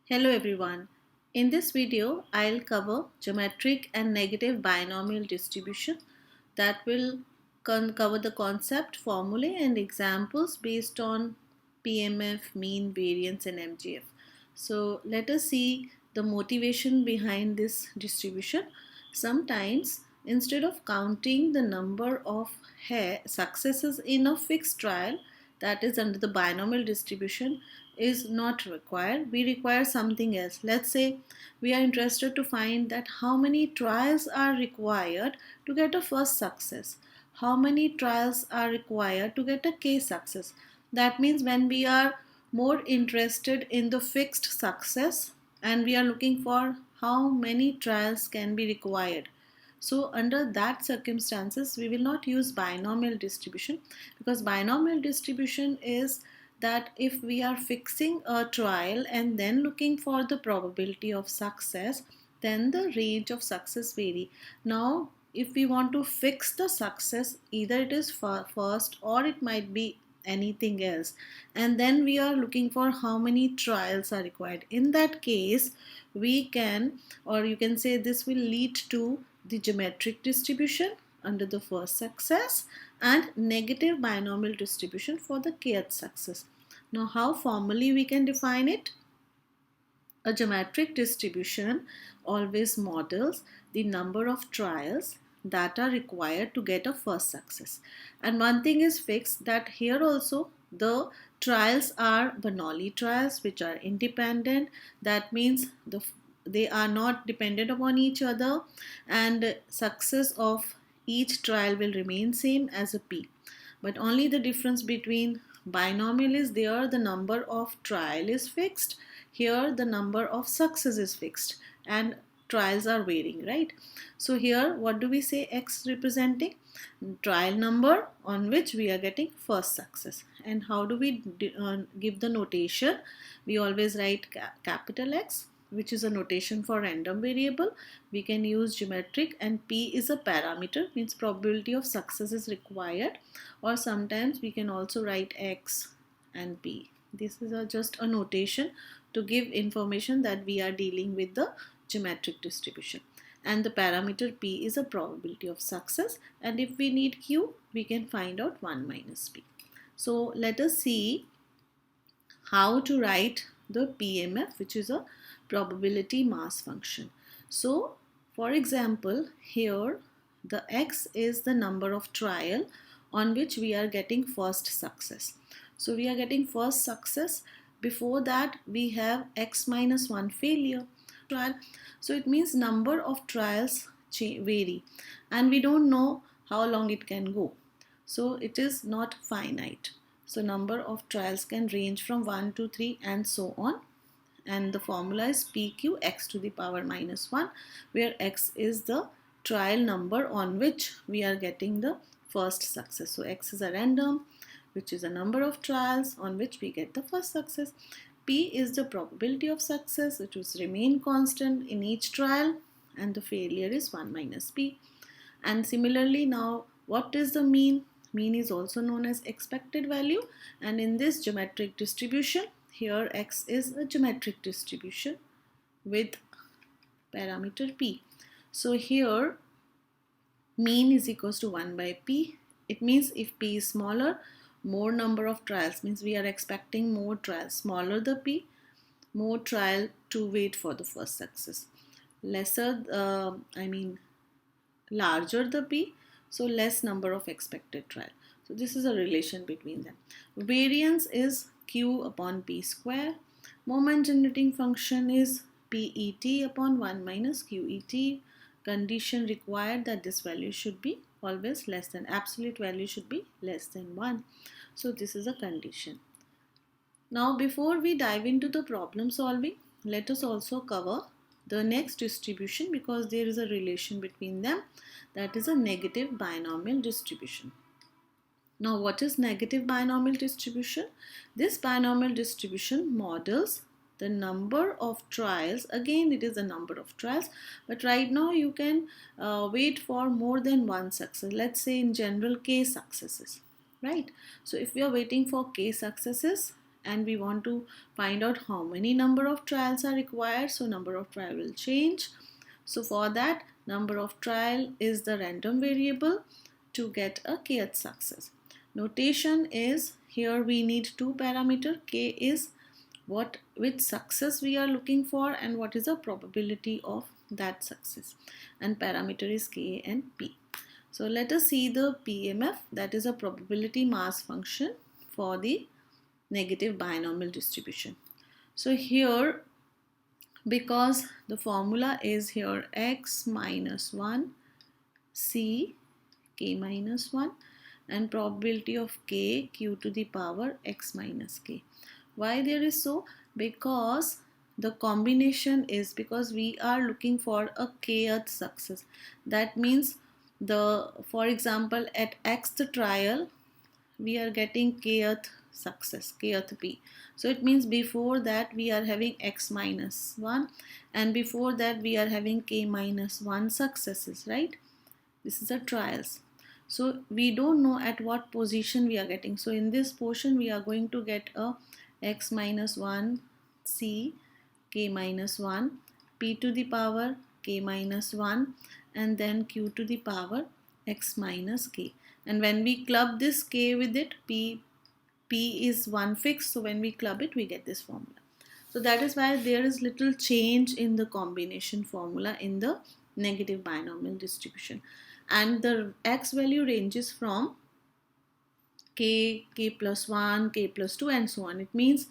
Hello everyone. In this video, I'll cover geometric and negative binomial distribution that will cover the concept, formulae and examples based on PMF, mean, variance and MGF. So let us see the motivation behind this distribution. Sometimes instead of counting the number of successes in a fixed trial, that is under the binomial distribution, is not required. We require something else. Let's say we are interested to find that how many trials are required to get a first success, how many trials are required to get a case success. That means when we are more interested in the fixed success and we are looking for how many trials can be required. So under that circumstances, we will not use binomial distribution, because binomial distribution is that if we are fixing a trial and then looking for the probability of success, then the range of success vary. Now, if we want to fix the success, either it is first or it might be anything else, and then we are looking for how many trials are required. In that case, we can, or you can say, this will lead to the geometric distribution under the first success and negative binomial distribution for the kth success. Now, how formally we can define it? A geometric distribution always models the number of trials that are required to get a first success. And one thing is fixed, that here also the trials are Bernoulli trials, which are independent. That means they are not dependent upon each other, and success of each trial will remain same as a p. But only the difference between binomial is there, the number of trial is fixed. Here the number of success is fixed and trials are varying, right? So here what do we say x representing? Trial number on which we are getting first success. And how do we give the notation? We always write capital X, which is a notation for random variable. We can use geometric, and p is a parameter, means probability of success is required, or sometimes we can also write x and p. This is just a notation to give information that we are dealing with the geometric distribution, and the parameter p is a probability of success, and if we need q, we can find out 1 minus p. So let us see how to write the PMF, which is a probability mass function. So for example, here the x is the number of trial on which we are getting first success. So we are getting first success. Before that we have x minus 1 failure trial. So it means number of trials vary and we don't know how long it can go. So it is not finite. So number of trials can range from 1 to 3 and so on. And the formula is PQ x to the power minus 1, where x is the trial number on which we are getting the first success. So x is a random, which is a number of trials on which we get the first success. P is the probability of success, which will remain constant in each trial, and the failure is 1 minus p. And similarly, now what is the mean? Mean is also known as expected value, and in this geometric distribution, here x is a geometric distribution with parameter p. So here mean is equals to 1 by p. It means if p is smaller, more number of trials, means we are expecting more trials. Smaller the p, more trial to wait for the first success. Larger the p, so less number of expected trial. So this is a relation between them. Variance is q upon p square. Moment generating function is PET upon 1 minus QET. Condition required that this value should be always less than, absolute value should be less than 1. So this is a condition. Now before we dive into the problem solving, let us also cover the next distribution, because there is a relation between them, that is a negative binomial distribution. Now what is negative binomial distribution? This binomial distribution models the number of trials. Again, it is a number of trials, but right now you can wait for more than one success. Let's say in general k successes, right? So if we are waiting for k successes, and we want to find out how many number of trials are required. So number of trial will change. So for that, number of trial is the random variable to get a kth success. Notation is, here we need two parameter. K is which success we are looking for and what is the probability of that success, and parameter is K and P. So let us see the PMF, that is a probability mass function for the negative binomial distribution. So here, because the formula is here x minus 1 c k minus 1 and probability of k q to the power x minus k. Why there is so? Because the combination is, because we are looking for a kth success. That means for example, at x the trial we are getting kth success, kth p. So it means before that we are having x minus 1 and before that we are having k minus 1 successes, right? This is a trials. So we don't know at what position we are getting. So in this portion we are going to get a x minus 1 c k minus 1 p to the power k minus 1 and then q to the power x minus k. And when we club this k with it, p is one fixed, so when we club it we get this formula. So that is why there is little change in the combination formula in the negative binomial distribution, and the x value ranges from k plus 1, k plus 2 and so on. It means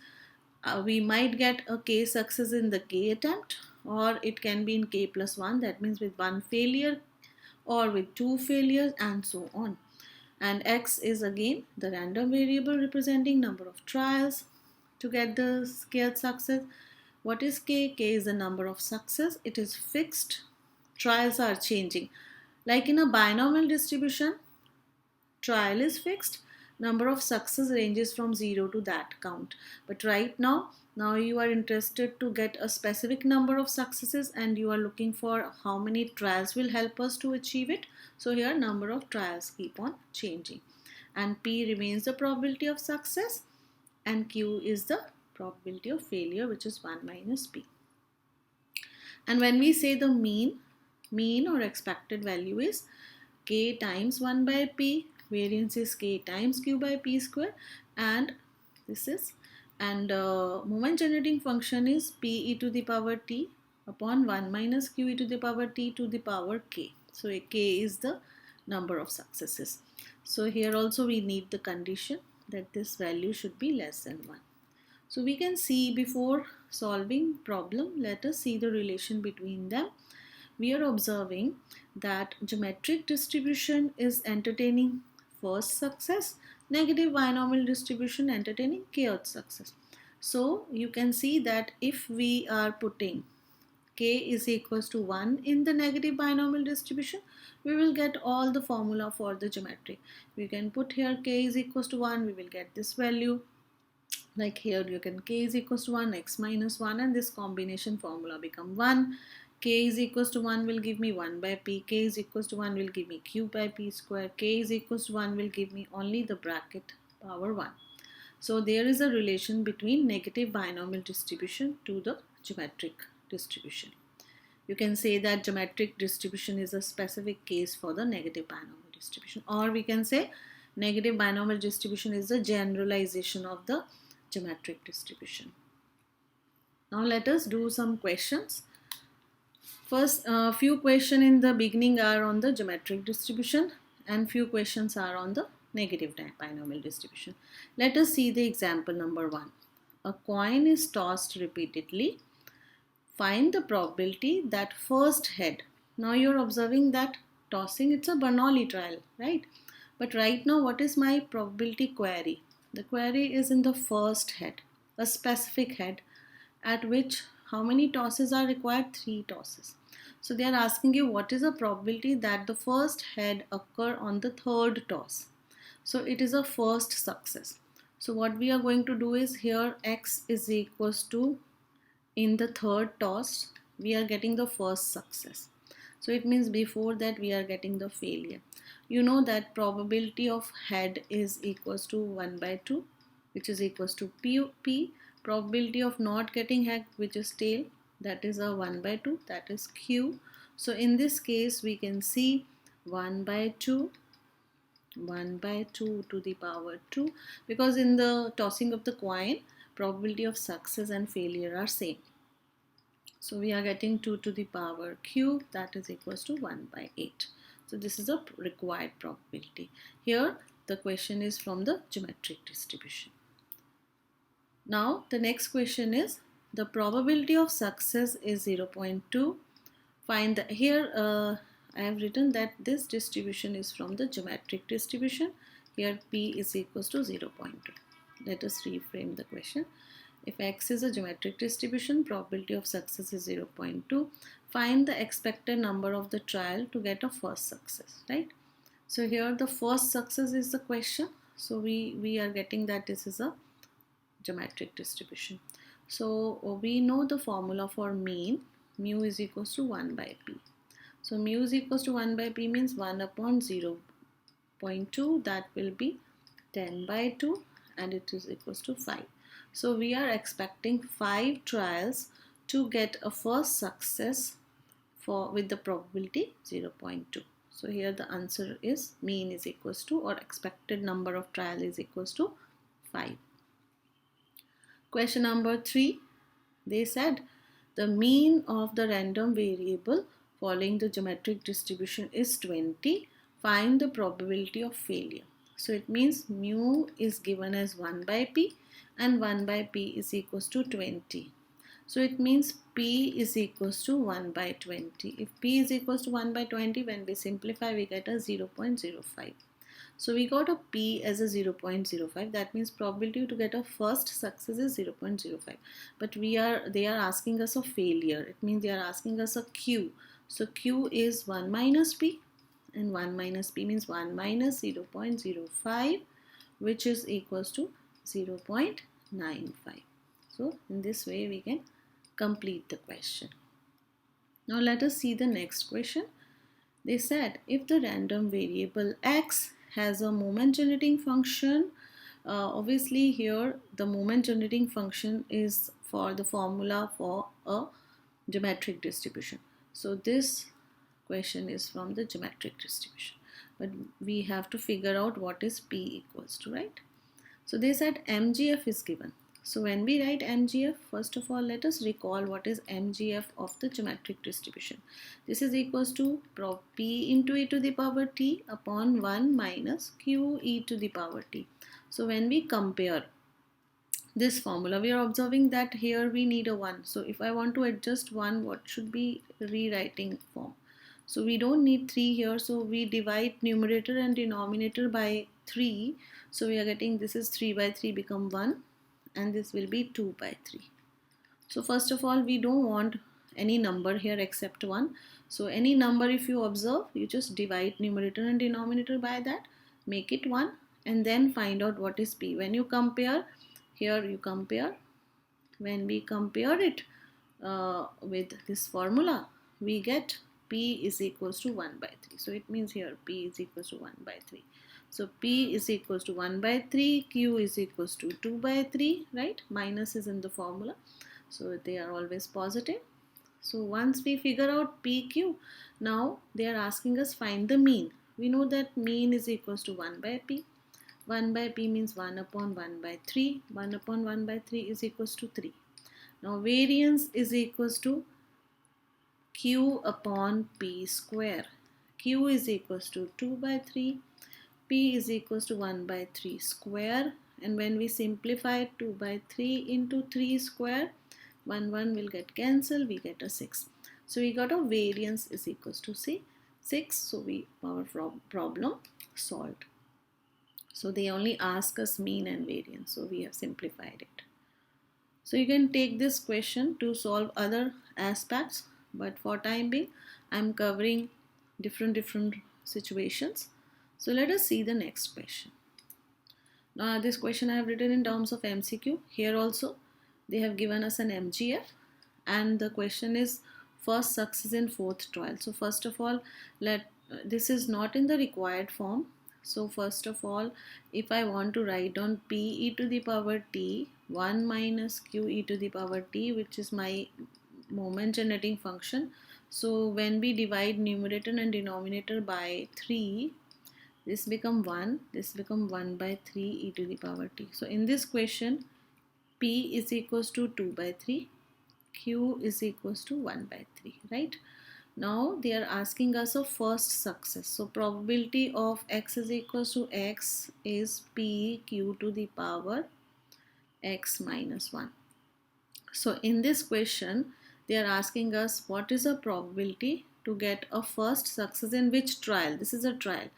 we might get a k success in the k attempt, or it can be in k plus 1, that means with one failure, or with two failures and so on. And x is again the random variable representing number of trials to get the scared success. What is k? K is the number of success. It is fixed. Trials are changing. Like in a binomial distribution, trial is fixed. Number of success ranges from 0 to that count. But right now you are interested to get a specific number of successes and you are looking for how many trials will help us to achieve it. So here number of trials keep on changing, and P remains the probability of success and Q is the probability of failure, which is 1 minus P. And when we say the mean or expected value is K times 1 by P, variance is K times Q by P square, and this is, and moment generating function is P e to the power T upon 1 minus Q e to the power T to the power K. So K is the number of successes. So here also we need the condition that this value should be less than 1. So we can see, before solving problem, let us see the relation between them. We are observing that geometric distribution is entertaining first success, negative binomial distribution entertaining kth success. So you can see that if we are putting k is equals to 1 in the negative binomial distribution, we will get all the formula for the geometric. We can put here k is equals to 1, we will get this value. Like here you can k is equals to 1, x minus 1, and this combination formula become 1. K is equals to 1 will give me 1 by P, K is equals to 1 will give me Q by P square, K is equals to 1 will give me only the bracket power 1. So there is a relation between negative binomial distribution to the geometric distribution. You can say that geometric distribution is a specific case for the negative binomial distribution, or we can say negative binomial distribution is the generalization of the geometric distribution. Now let us do some questions. First, few questions in the beginning are on the geometric distribution and few questions are on the negative binomial distribution. Let us see the example number 1. A coin is tossed repeatedly. Find the probability that first head. Now you're observing that tossing, it's a Bernoulli trial, right? But right now, what is my probability query? The query is in the first head, a specific head, at which how many tosses are required? 3 tosses. So they are asking you what is the probability that the first head occur on the third toss. So it is a first success. So what we are going to do is, here x is equals to, in the third toss we are getting the first success. So it means before that we are getting the failure. You know that probability of head is equals to 1 by 2. which is equals to P. Probability of not getting hacked, which is tail, that is a 1 by 2, that is Q. So in this case we can see 1 by 2 to the power 2, because in the tossing of the coin probability of success and failure are same. So we are getting 2 to the power cube, that is equals to 1 by 8. So this is a required probability. Here the question is from the geometric distribution. Now the next question is, the probability of success is 0.2. Find the, here I have written that this distribution is from the geometric distribution. Here P is equals to 0.2. Let us reframe the question. If X is a geometric distribution, probability of success is 0.2. Find the expected number of the trial to get a first success, right? So here the first success is the question. So we are getting that this is a geometric distribution. So we know the formula for mean. Mu is equals to 1 by P. So mu is equals to 1 by P means 1 upon 0.2, that will be 10 by 2, and it is equals to 5. So we are expecting 5 trials to get a first success with the probability 0.2. So here the answer is mean is equals to, or expected number of trial is equals to 5. Question number 3, they said the mean of the random variable following the geometric distribution is 20. Find the probability of failure. So it means mu is given as 1 by P and 1 by P is equals to 20. So it means P is equals to 1 by 20. If P is equals to 1 by 20, when we simplify we get a 0.05. So we got a P as a 0.05. That means probability to get a first success is 0.05. But they are asking us a failure. It means they are asking us a Q. So Q is 1 minus P, and 1 minus P means 1 minus 0.05, which is equals to 0.95. So in this way we can complete the question. Now let us see the next question. They said if the random variable X has a moment generating function, obviously here the moment generating function is for the formula for a geometric distribution. So this question is from the geometric distribution, but we have to figure out what is P equals to, right? So they said MGF is given. So when we write MGF, first of all let us recall what is MGF of the geometric distribution. This is equals to P into e to the power t upon 1 minus Q e to the power t. So when we compare this formula, we are observing that here we need a 1. So if I want to adjust 1, what should be rewriting form? So we don't need 3 here, so we divide numerator and denominator by 3. So we are getting this is 3 by 3 become 1, and this will be 2 by 3. So first of all we don't want any number here except 1. So any number if you observe, you just divide numerator and denominator by that, make it 1, and then find out what is P. When you compare, here you compare, when we compare it with this formula, we get P is equals to 1 by 3. So it means here P is equals to 1 by 3. So P is equals to 1 by 3, Q is equals to 2 by 3, right? Minus is in the formula, so they are always positive. So once we figure out PQ, now they are asking us find the mean. We know that mean is equals to 1 by P. 1 by P means 1 upon 1 by 3. 1 upon 1 by 3 is equals to 3. Now variance is equals to Q upon P square. Q is equals to 2 by 3. P is equals to 1 by 3 square, and when we simplify 2 by 3 into 3 square, 1 will get cancelled, we get a 6. So we got a variance is equals to 6. So our problem solved. So they only ask us mean and variance, so we have simplified it. So you can take this question to solve other aspects, but for time being I am covering different situations. So let us see the next question. Now this question I have written in terms of MCQ. Here also they have given us an MGF, and the question is first success in 4th trial. So first of all, this is not in the required form. So first of all, if I want to write down p e to the power t 1 minus q e to the power t, which is my moment generating function. So when we divide numerator and denominator by 3, this become 1, this become 1 by 3 e to the power t. So in this question, p is equals to 2 by 3, q is equals to 1 by 3, right? Now they are asking us a first success. So probability of x is equals to x is p q to the power x minus 1. So in this question, they are asking us what is the probability to get a first success in which trial? This is a trial.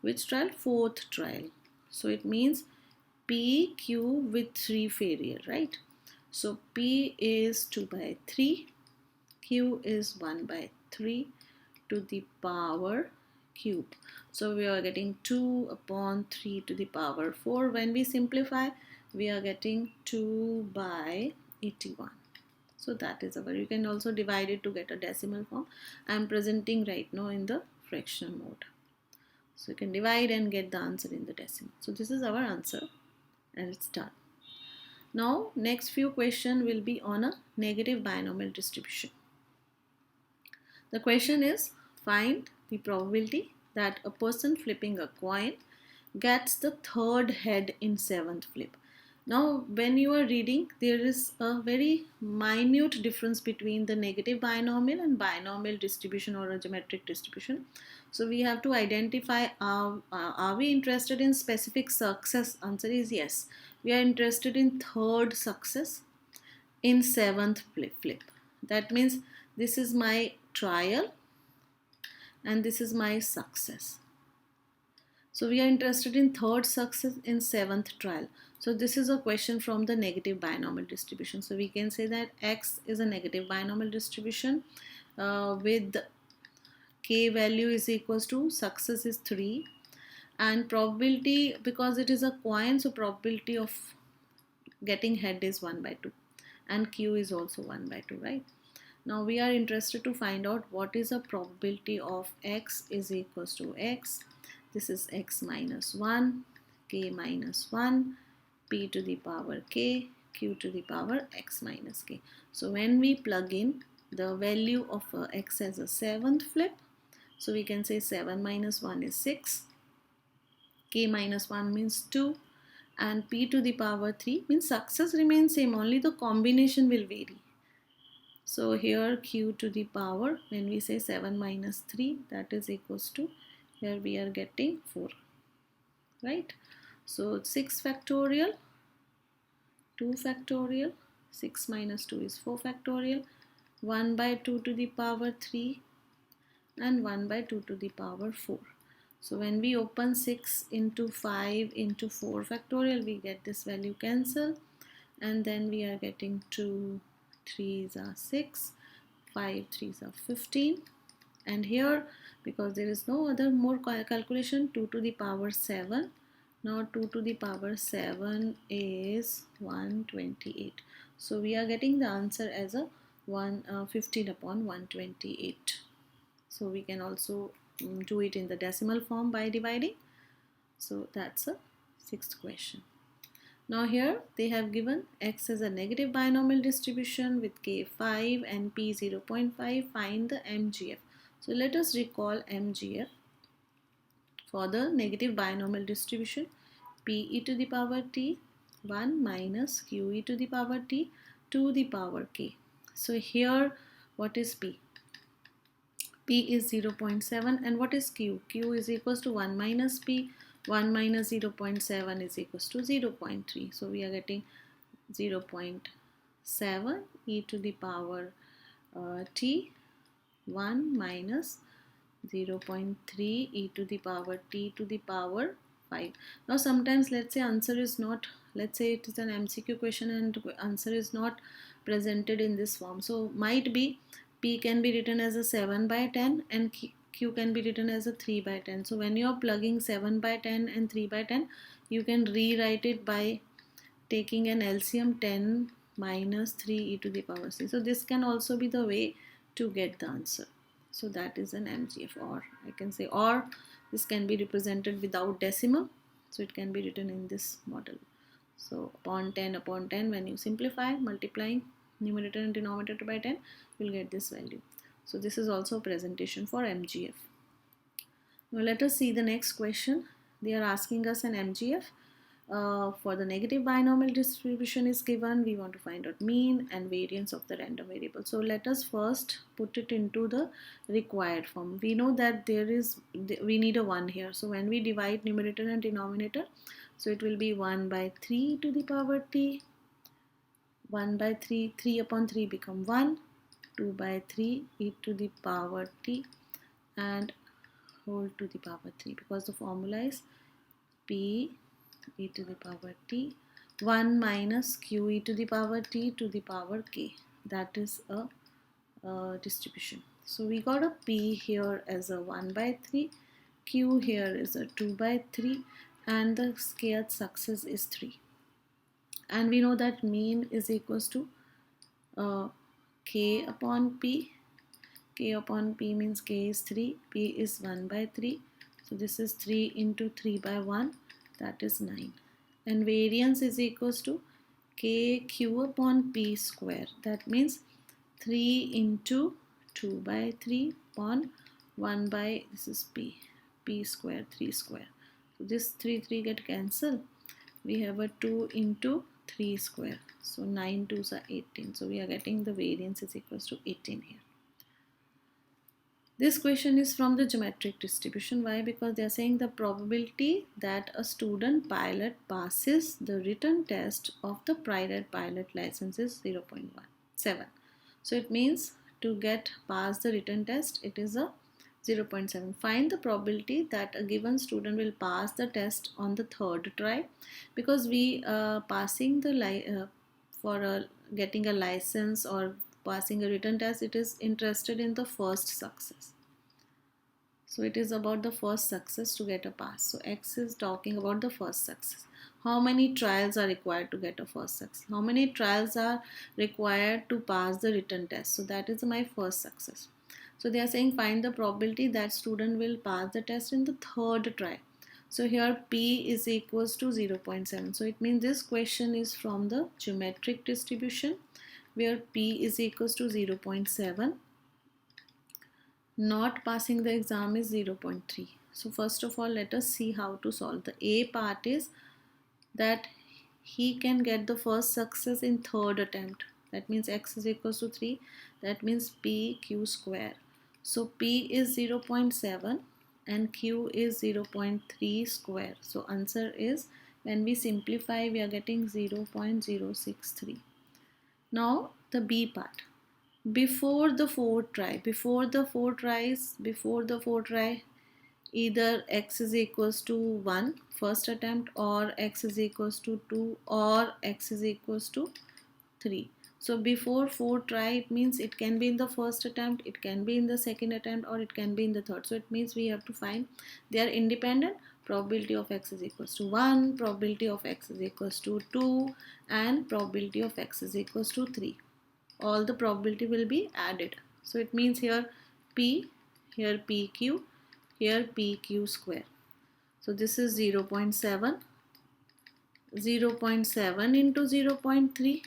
Which trial? Fourth trial. So it means p q with 3 failure, right? So p is 2 by 3, q is 1 by 3 to the power cube. So we are getting 2 upon 3 to the power 4. When we simplify, we are getting 2 by 81. So that is our, you can also divide it to get a decimal form. I am presenting right now in the fractional mode. So you can divide and get the answer in the decimal. So this is our answer and it's done. Now next few questions will be on a negative binomial distribution. The question is, find the probability that a person flipping a coin gets the third head in seventh flip. Now when you are reading, there is a very minute difference between the negative binomial and binomial distribution or a geometric distribution. So we have to identify, are we interested in specific success? Answer is yes. We are interested in third success in seventh flip. That means this is my trial and this is my success. So we are interested in third success in seventh trial. So this is a question from the negative binomial distribution. So we can say that x is a negative binomial distribution with k value is equals to success is 3 and probability, because it is a coin, so probability of getting head is 1 by 2 and q is also 1 by 2, right? Now we are interested to find out what is the probability of x is equals to x. This is x minus 1, k minus 1, p to the power k, q to the power x minus k. So when we plug in the value of x as a seventh flip, so we can say 7 minus 1 is 6, k minus 1 means 2, and p to the power 3 means success remains same, only the combination will vary. So here q to the power, when we say 7 minus 3, that is equals to, here we are getting 4, right? So 6 factorial, 2 factorial, 6 minus 2 is 4 factorial, 1 by 2 to the power 3 and 1 by 2 to the power 4. So when we open 6 into 5 into 4 factorial, we get this value cancel, and then we are getting 2 3s are 6, 5 3s are 15, and here because there is no other more calculation, 2 to the power 7. Now 2 to the power 7 is 128. So we are getting the answer as a 15 upon 128. So we can also do it in the decimal form by dividing. So that's a sixth question. Now here they have given x as a negative binomial distribution with k 5 and p 0.5. Find the MGF. So let us recall MGF for the negative binomial distribution. P e to the power t 1 minus q e to the power t to the power k. So here what is p? P is 0.7 and what is q? Q is equals to 1 minus p. 1 minus 0.7 is equals to 0.3. So we are getting 0.7 e to the power t 1 minus 0.3 e to the power t to the power 5. Now sometimes let's say answer is not, let's say it is an MCQ question and answer is not presented in this form. So might be p can be written as a 7 by 10 and q can be written as a 3 by 10. So when you are plugging 7 by 10 and 3 by 10, you can rewrite it by taking an LCM 10 minus 3 e to the power c. So this can also be the way to get the answer. So that is an MGF. Or I can say, or this can be represented without decimal, so it can be written in this model. So upon 10 when you simplify, multiplying numerator and denominator by 10, you'll get this value. So this is also a presentation for MGF. Now let us see the next question. They are asking us an MGF. For the negative binomial distribution is given. We want to find out mean and variance of the random variable. So let us first put it into the required form. We know that we need a 1 here. So when we divide numerator and denominator, so it will be 1 by 3 to the power t. 1 by 3, 3 upon 3 become 1. 2 by 3 e to the power t and whole to the power 3, because the formula is p e to the power t 1 minus q e to the power t to the power k. That is a distribution. So we got a p here as a 1 by 3, q here is a 2 by 3, and the kth success is 3. And we know that mean is equals to k upon p. K upon p means k is 3, p is 1 by 3. So this is 3 into 3 by 1, that is 9. And variance is equals to kq upon p square. That means 3 into 2 by 3 upon 1 by, this is p square, 3 square. So this 3 get cancelled. We have a 2 into 3 square. So 9 2s are 18. So we are getting the variance is equals to 18 here. This question is from the geometric distribution. Why? Because they are saying the probability that a student pilot passes the written test of the private pilot license is 0.17. So it means to get past the written test, it is a 0.7. Find the probability that a given student will pass the test on the third try, because we passing the getting a license or passing a written test, it is interested in the first success. So it is about the first success to get a pass. So X is talking about the first success. How many trials are required to get a first success? How many trials are required to pass the written test? So that is my first success. So they are saying find the probability that student will pass the test in the third try. So here P is equals to 0.7. So it means this question is from the geometric distribution, where P is equals to 0.7. Not passing the exam is 0.3. So first of all, let us see how to solve. The A part is that he can get the first success in third attempt. That means X is equals to 3. That means PQ square. So P is 0.7 and Q is 0.3 square. So answer is, when we simplify, we are getting 0.063. Now the B part. Before the fourth try, either X is equals to 1 first attempt, or X is equals to 2, or X is equals to 3. So before fourth try, it means it can be in the first attempt, it can be in the second attempt, or it can be in the third. So it means we have to find their independent. Probability of X is equals to 1, probability of X is equals to 2, and probability of X is equals to 3. All the probability will be added. So it means here P, here PQ, here PQ square. So this is 0.7, 0.7 into 0.3.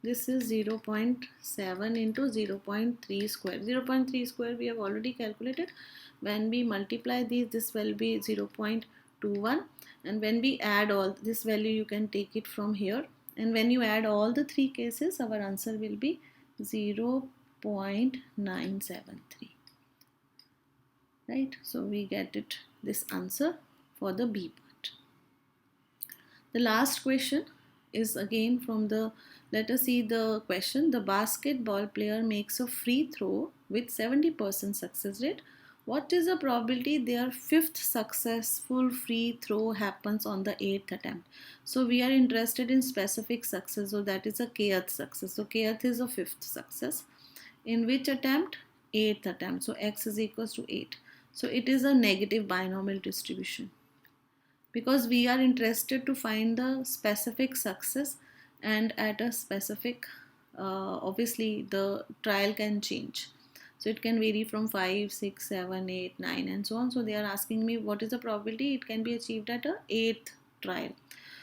This is 0.7 into 0.3 square. 0.3 square we have already calculated. When we multiply these, this will be 0.21. And when we add all this value, you can take it from here. And when you add all the three cases, our answer will be 0.973. Right? So we get it, this answer for the B part. The last question is again from the, let us see the question. The basketball player makes a free throw with 70% success rate. What is the probability their fifth successful free throw happens on the 8th attempt? So we are interested in specific success, so that is a kth success. So kth is a fifth success. In which attempt? 8th attempt. So X is equals to 8. So it is a negative binomial distribution, because we are interested to find the specific success, and at a specific, obviously the trial can change. So it can vary from 5, 6, 7, 8, 9 and so on. So they are asking me what is the probability it can be achieved at a 8th trial.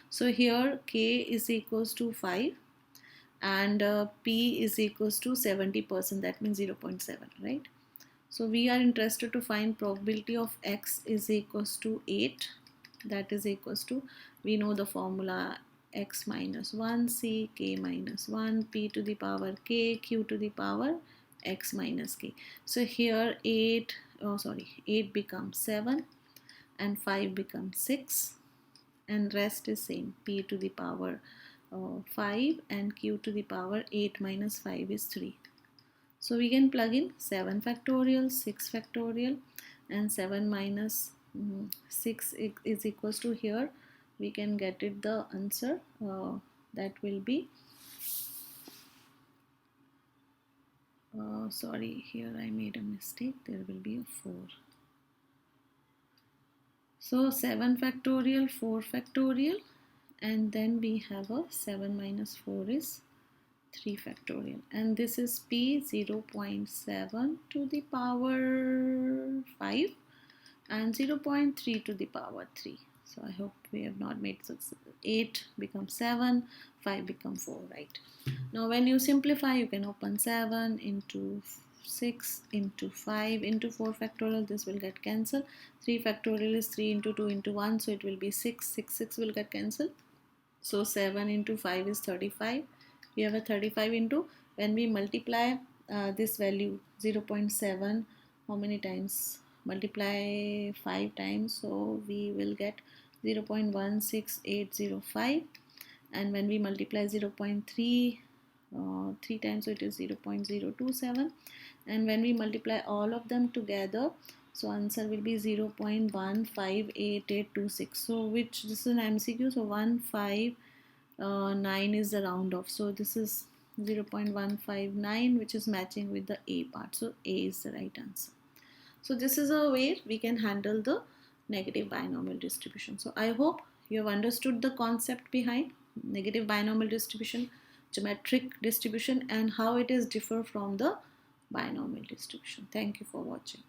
So here k is equals to 5 and p is equals to 70%, that means 0.7, right? So we are interested to find probability of x is equals to 8, that is equals to, we know the formula, x minus 1 c k minus 1 p to the power k q to the power x minus k. So here 8 becomes 7 and 5 becomes 6 and rest is same, p to the power 5 and q to the power 8 minus 5 is 3. So we can plug in 7 factorial, 6 factorial and 7 minus 6 is equals to, here we can get it the answer that will be sorry, here I made a mistake, there will be a 4. So 7 factorial, 4 factorial and then we have a 7 minus 4 is 3 factorial and this is p 0.7 to the power 5 and 0.3 to the power 3. So I hope we have not made, so 8 becomes 7, 5 becomes 4, right? Now when you simplify, you can open 7 into 6 into 5 into 4 factorial, this will get cancelled. 3 factorial is 3 into 2 into 1, so it will be 6, 6 will get cancelled. So 7 into 5 is 35. We have a 35 into, when we multiply this value 0.7, how many times? Multiply 5 times, so we will get 0.16805 and when we multiply 0.3 3 times, so it is 0.027 and when we multiply all of them together, so answer will be 0.158826. so which, this is an MCQ, so 159 is the round off, so this is 0.159 which is matching with the A part, so A is the right answer. So this is a way we can handle the negative binomial distribution. So I hope you have understood the concept behind negative binomial distribution, geometric distribution and how it is differ from the binomial distribution. Thank you for watching.